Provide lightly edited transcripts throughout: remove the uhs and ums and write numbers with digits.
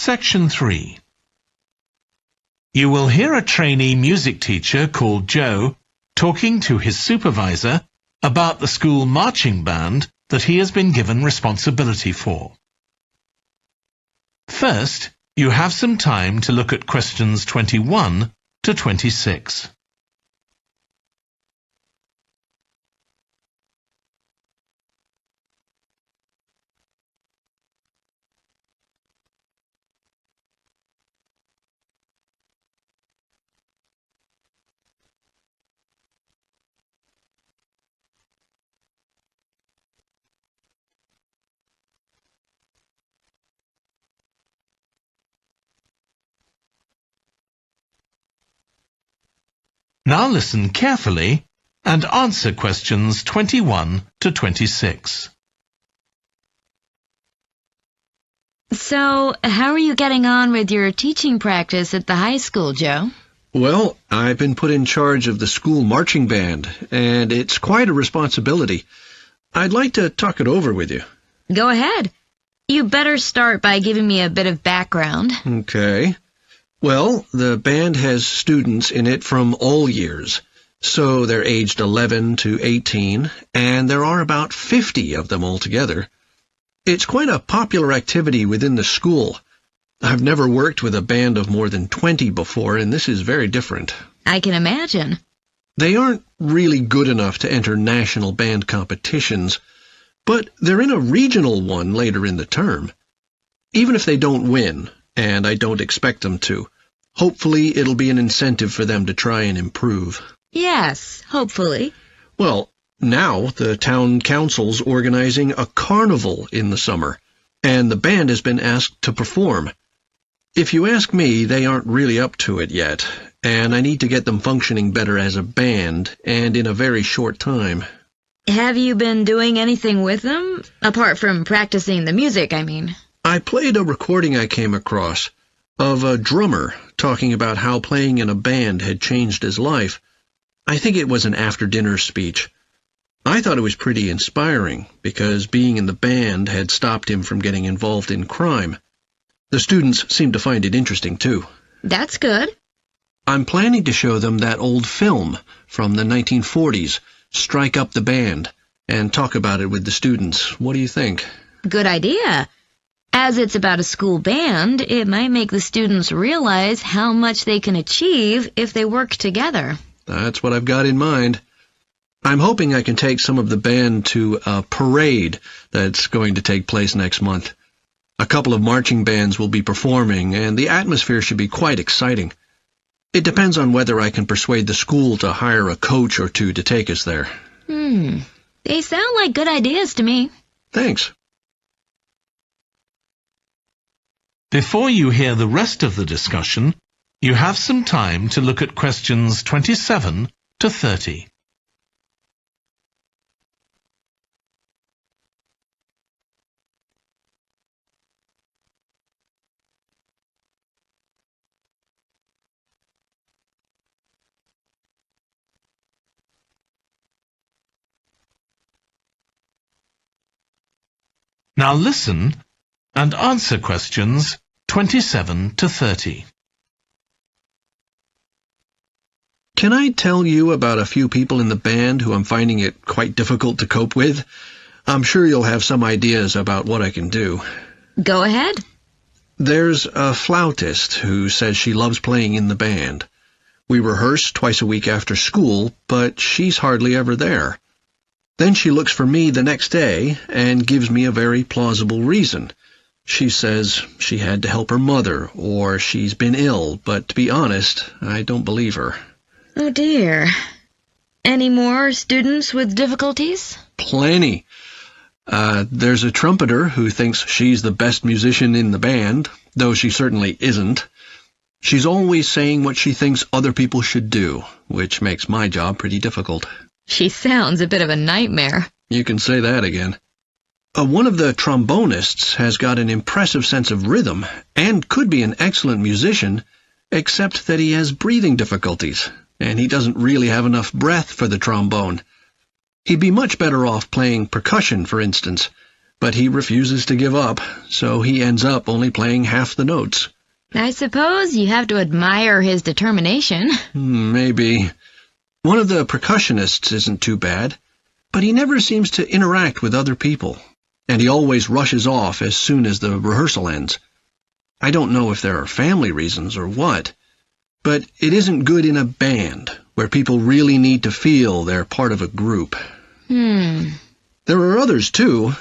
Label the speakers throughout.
Speaker 1: Section 3. You will hear a trainee music teacher called Joe talking to his supervisor about the school marching band that he has been given responsibility for. First, you have some time to look at questions 21 to 26. Now listen carefully and answer questions 21 to 26.
Speaker 2: So, how are you getting on with your teaching practice at the high school, Joe?
Speaker 3: Well, I've been put in charge of the school marching band, and it's quite a responsibility. I'd like to talk it over with you.
Speaker 2: Go ahead. You better start by giving me a bit of background.
Speaker 3: Okay. Well, the band has students in it from all years, so they're aged 11 to 18, and there are about 50 of them altogether. It's quite a popular activity within the school. I've never worked with a band of more than 20 before, and this is very different.
Speaker 2: I can imagine.
Speaker 3: They aren't really good enough to enter national band competitions, but they're in a regional one later in the term. Even if they don't win, and I don't expect them to, hopefully it'll be an incentive for them to try and improve.
Speaker 2: Yes, hopefully.
Speaker 3: Well, now the town council's organizing a carnival in the summer, and the band has been asked to perform. If you ask me, they aren't really up to it yet, and I need to get them functioning better as a band, and in a very short time.
Speaker 2: Have you been doing anything with them? Apart from practicing the music, I mean.
Speaker 3: I played a recording I came across of a drummer talking about how playing in a band had changed his life. I think it was an after-dinner speech. I thought it was pretty inspiring, because being in the band had stopped him from getting involved in crime. The students seemed to find it interesting, too.
Speaker 2: That's good.
Speaker 3: I'm planning to show them that old film from the 1940s, Strike Up the Band, and talk about it with the students. What do you think?
Speaker 2: Good idea. As it's about a school band, it might make the students realize how much they can achieve if they work together.
Speaker 3: That's what I've got in mind. I'm hoping I can take some of the band to a parade that's going to take place next month. A couple of marching bands will be performing, and the atmosphere should be quite exciting. It depends on whether I can persuade the school to hire a coach or two to take us there.
Speaker 2: They sound like good ideas to me.
Speaker 3: Thanks.
Speaker 1: Before you hear the rest of the discussion, you have some time to look at questions 27 to 30. Now listen and answer questions 27 to 30.
Speaker 3: Can I tell you about a few people in the band who I'm finding it quite difficult to cope with? I'm sure you'll have some ideas about what I can do.
Speaker 2: Go ahead.
Speaker 3: There's a flautist who says she loves playing in the band. We rehearse twice a week after school, but she's hardly ever there. Then she looks for me the next day and gives me a very plausible reason. She says she had to help her mother, or she's been ill, but to be honest, I don't believe her.
Speaker 2: Oh dear. Any more students with difficulties?
Speaker 3: Plenty. There's a trumpeter who thinks she's the best musician in the band, though she certainly isn't. She's always saying what she thinks other people should do, which makes my job pretty difficult.
Speaker 2: She sounds a bit of a nightmare.
Speaker 3: You can say that again. One of the trombonists has got an impressive sense of rhythm and could be an excellent musician, except that he has breathing difficulties, and he doesn't really have enough breath for the trombone. He'd be much better off playing percussion, for instance, but he refuses to give up, so he ends up only playing half the notes.
Speaker 2: I suppose you have to admire his determination.
Speaker 3: Maybe. One of the percussionists isn't too bad, but he never seems to interact with other people, and he always rushes off as soon as the rehearsal ends. I don't know if there are family reasons or what, but it isn't good in a band, where people really need to feel they're part of a group. There are others too,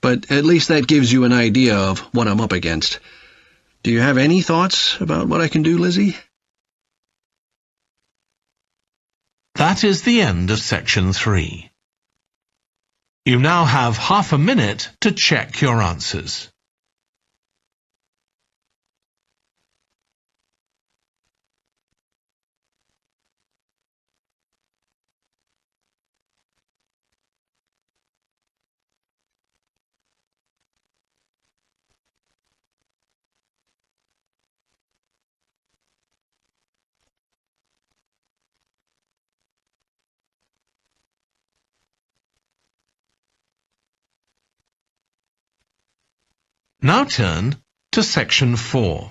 Speaker 3: but at least that gives you an idea of what I'm up against. Do you have any thoughts about what I can do, Lizzie?
Speaker 1: That is the end of section 3. You now have half a minute to check your answers. Now turn to section 4.